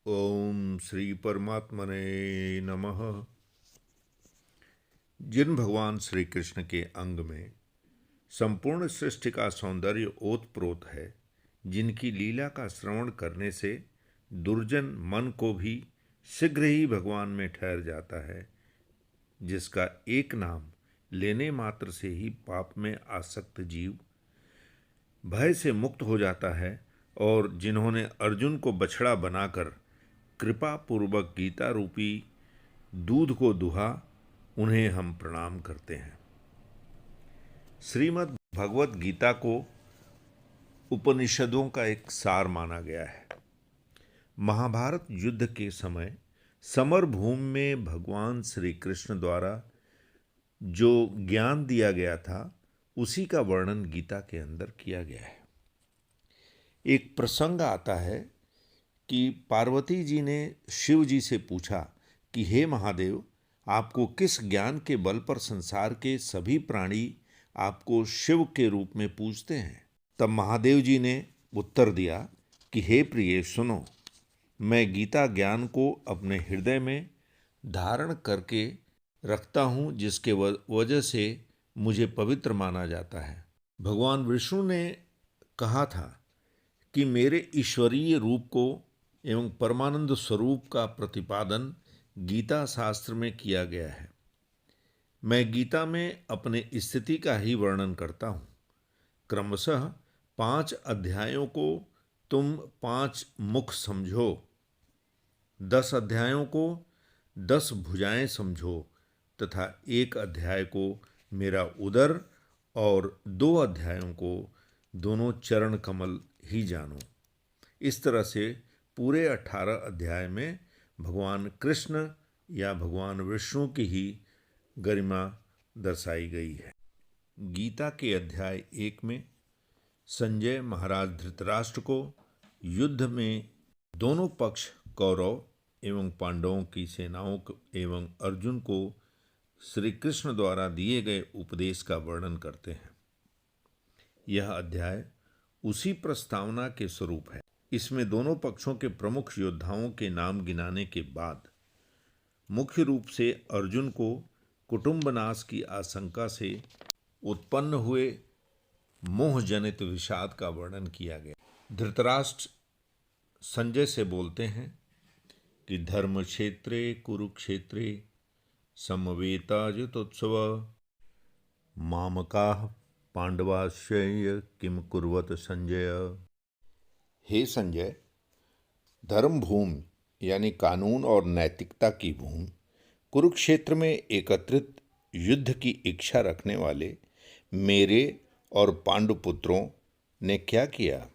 ओम श्री परमात्मने नमः। जिन भगवान श्री कृष्ण के अंग में संपूर्ण सृष्टि का सौंदर्य ओतप्रोत है, जिनकी लीला का श्रवण करने से दुर्जन मन को भी शीघ्र ही भगवान में ठहर जाता है, जिसका एक नाम लेने मात्र से ही पाप में आसक्त जीव भय से मुक्त हो जाता है, और जिन्होंने अर्जुन को बछड़ा बनाकर कृपा पूर्वक गीता रूपी दूध को दुहा, उन्हें हम प्रणाम करते हैं। श्रीमद् भगवत गीता को उपनिषदों का एक सार माना गया है। महाभारत युद्ध के समय समर भूमि में भगवान श्री कृष्ण द्वारा जो ज्ञान दिया गया था, उसी का वर्णन गीता के अंदर किया गया है। एक प्रसंग आता है कि पार्वती जी ने शिव जी से पूछा कि हे महादेव, आपको किस ज्ञान के बल पर संसार के सभी प्राणी आपको शिव के रूप में पूजते हैं? तब महादेव जी ने उत्तर दिया कि हे प्रिय, सुनो, मैं गीता ज्ञान को अपने हृदय में धारण करके रखता हूँ, जिसके वजह से मुझे पवित्र माना जाता है। भगवान विष्णु ने कहा था कि मेरे ईश्वरीय रूप को एवं परमानंद स्वरूप का प्रतिपादन गीता शास्त्र में किया गया है। मैं गीता में अपने स्थिति का ही वर्णन करता हूँ। क्रमशः 5 अध्यायों को तुम 5 मुख समझो, 10 अध्यायों को 10 भुजाएं समझो, तथा 1 अध्याय को मेरा उदर और 2 अध्यायों को दोनों चरण कमल ही जानो। इस तरह से पूरे 18 अध्याय में भगवान कृष्ण या भगवान विष्णु की ही गरिमा दर्शाई गई है। गीता के अध्याय 1 में संजय महाराज धृतराष्ट्र को युद्ध में दोनों पक्ष कौरव एवं पांडवों की सेनाओं एवं अर्जुन को श्री कृष्ण द्वारा दिए गए उपदेश का वर्णन करते हैं। यह अध्याय उसी प्रस्तावना के स्वरूप है। इसमें दोनों पक्षों के प्रमुख योद्धाओं के नाम गिनाने के बाद मुख्य रूप से अर्जुन को कुटुंबनाश की आशंका से उत्पन्न हुए मोहजनित विषाद का वर्णन किया गया। धृतराष्ट्र संजय से बोलते हैं कि धर्म क्षेत्रे कुरुक्षेत्रे समवेतायुतोत्सव मामकाः पांडवाश्चैव किम कुर्वत संजय। हे संजय, धर्म भूमि यानी कानून और नैतिकता की भूमि कुरुक्षेत्र में एकत्रित युद्ध की इच्छा रखने वाले मेरे और पांडुपुत्रों ने क्या किया?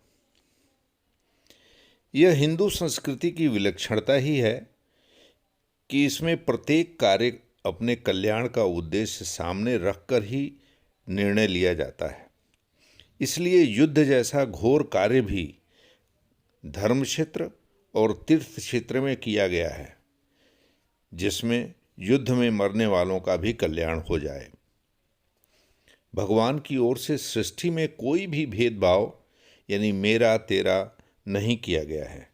यह हिंदू संस्कृति की विलक्षणता ही है कि इसमें प्रत्येक कार्य अपने कल्याण का उद्देश्य सामने रखकर ही निर्णय लिया जाता है। इसलिए युद्ध जैसा घोर कार्य भी धर्म क्षेत्र और तीर्थ क्षेत्र में किया गया है, जिसमें युद्ध में मरने वालों का भी कल्याण हो जाए। भगवान की ओर से सृष्टि में कोई भी भेदभाव यानी मेरा तेरा नहीं किया गया है।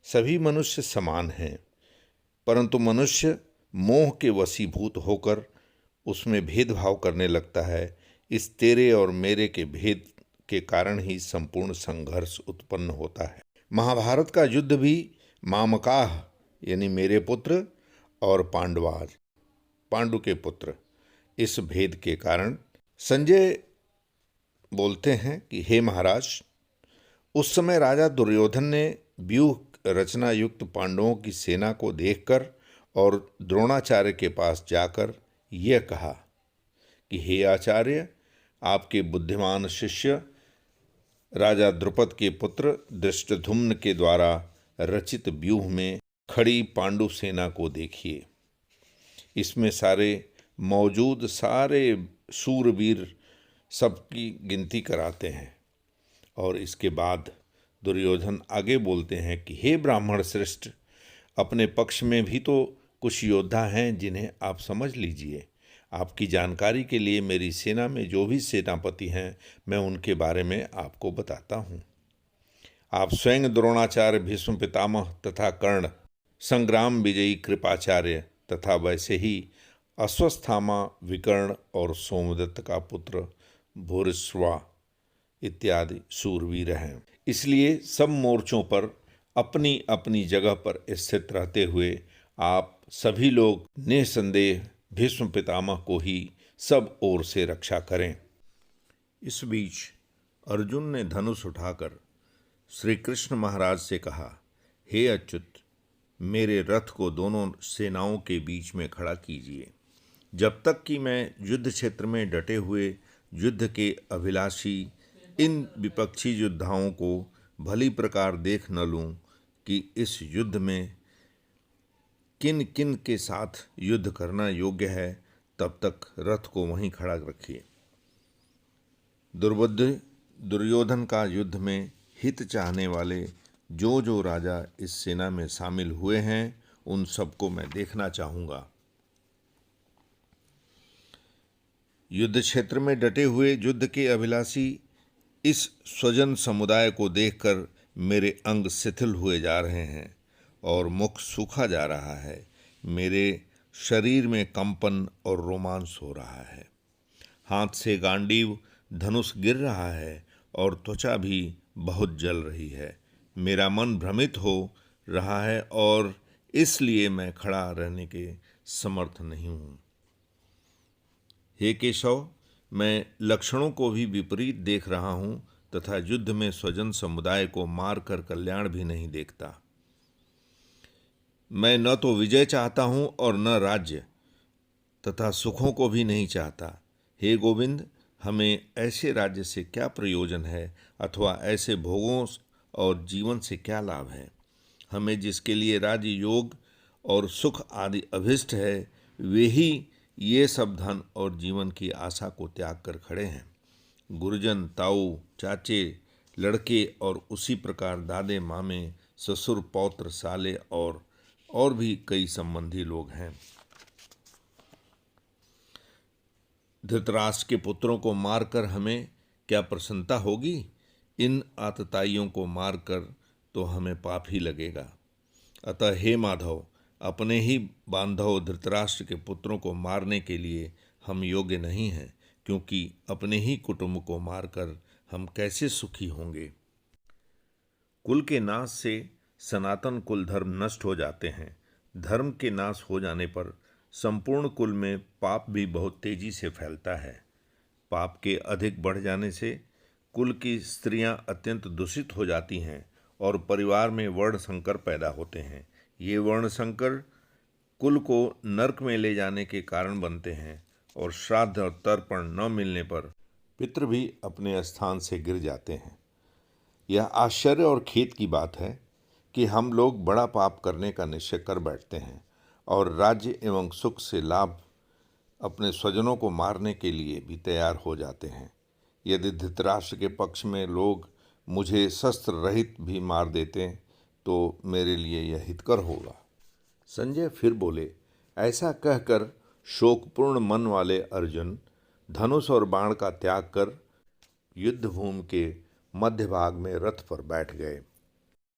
सभी मनुष्य समान हैं, परंतु मनुष्य मोह के वशीभूत होकर उसमें भेदभाव करने लगता है। इस तेरे और मेरे के भेद के कारण ही संपूर्ण संघर्ष उत्पन्न होता है। महाभारत का युद्ध भी मामकाह यानी मेरे पुत्र और पांडवाज पांडु के पुत्र, इस भेद के कारण। संजय बोलते हैं कि हे महाराज, उस समय राजा दुर्योधन ने व्यूह रचना युक्त पांडवों की सेना को देखकर और द्रोणाचार्य के पास जाकर यह कहा कि हे आचार्य, आपके बुद्धिमान शिष्य राजा द्रुपद के पुत्र धृष्टद्युम्न के द्वारा रचित व्यूह में खड़ी पांडु सेना को देखिए। इसमें मौजूद सारे शूरवीर सबकी गिनती कराते हैं, और इसके बाद दुर्योधन आगे बोलते हैं कि हे ब्राह्मण श्रेष्ठ, अपने पक्ष में भी तो कुछ योद्धा हैं जिन्हें आप समझ लीजिए। आपकी जानकारी के लिए मेरी सेना में जो भी सेनापति हैं, मैं उनके बारे में आपको बताता हूँ। आप स्वयं द्रोणाचार्य, भीष्म पितामह तथा कर्ण, संग्राम विजयी कृपाचार्य तथा वैसे ही अश्वत्थामा, विकर्ण और सोमदत्त का पुत्र भूरिश्रवा इत्यादि शूरवीर हैं। इसलिए सब मोर्चों पर अपनी अपनी जगह पर स्थित रहते हुए आप सभी लोग निसंदेह भीष्म पितामह को ही सब ओर से रक्षा करें। इस बीच अर्जुन ने धनुष उठाकर श्री कृष्ण महाराज से कहा, हे अच्युत, मेरे रथ को दोनों सेनाओं के बीच में खड़ा कीजिए। जब तक कि मैं युद्ध क्षेत्र में डटे हुए युद्ध के अभिलाषी इन विपक्षी योद्धाओं को भली प्रकार देख न लूं कि इस युद्ध में किन किन के साथ युद्ध करना योग्य है, तब तक रथ को वहीं खड़ा रखिए। दुर्योधन का युद्ध में हित चाहने वाले जो जो राजा इस सेना में शामिल हुए हैं, उन सबको मैं देखना चाहूँगा। युद्ध क्षेत्र में डटे हुए युद्ध के अभिलाषी इस स्वजन समुदाय को देखकर मेरे अंग शिथिल हुए जा रहे हैं और मुख सूखा जा रहा है। मेरे शरीर में कंपन और रोमांस हो रहा है। हाथ से गांडीव धनुष गिर रहा है और त्वचा भी बहुत जल रही है। मेरा मन भ्रमित हो रहा है और इसलिए मैं खड़ा रहने के समर्थ नहीं हूँ। हे केशव, मैं लक्षणों को भी विपरीत देख रहा हूँ तथा युद्ध में स्वजन समुदाय को मारकर कल्याण भी नहीं देखता। मैं न तो विजय चाहता हूँ और न राज्य तथा सुखों को भी नहीं चाहता। हे गोविंद, हमें ऐसे राज्य से क्या प्रयोजन है अथवा ऐसे भोगों और जीवन से क्या लाभ है। हमें जिसके लिए राज्य, योग और सुख आदि अभिष्ट है, वे ही ये सब धन और जीवन की आशा को त्याग कर खड़े हैं। गुरुजन, ताऊ, चाचे, लड़के और उसी प्रकार दादे, मामे, ससुर, पौत्र, साले और भी कई संबंधी लोग हैं। धृतराष्ट्र के पुत्रों को मारकर हमें क्या प्रसन्नता होगी? इन आतताइयों को मारकर तो हमें पाप ही लगेगा। अतः हे माधव, अपने ही बांधव धृतराष्ट्र के पुत्रों को मारने के लिए हम योग्य नहीं हैं, क्योंकि अपने ही कुटुंब को मारकर हम कैसे सुखी होंगे। कुल के नाश से सनातन कुल धर्म नष्ट हो जाते हैं। धर्म के नाश हो जाने पर संपूर्ण कुल में पाप भी बहुत तेजी से फैलता है। पाप के अधिक बढ़ जाने से कुल की स्त्रियां अत्यंत दूषित हो जाती हैं और परिवार में वर्ण संकर पैदा होते हैं। ये वर्ण संकर कुल को नरक में ले जाने के कारण बनते हैं और श्राद्ध और तर्पण न मिलने पर पितृ भी अपने स्थान से गिर जाते हैं। यह आश्चर्य और खेद की बात है कि हम लोग बड़ा पाप करने का निश्चय कर बैठते हैं और राज्य एवं सुख से लाभ अपने स्वजनों को मारने के लिए भी तैयार हो जाते हैं। यदि धृतराष्ट्र के पक्ष में लोग मुझे शस्त्र रहित भी मार देते तो मेरे लिए यह हितकर होगा। संजय फिर बोले, ऐसा कहकर शोकपूर्ण मन वाले अर्जुन धनुष और बाण का त्याग कर युद्धभूमि के मध्य भाग में रथ पर बैठ गए।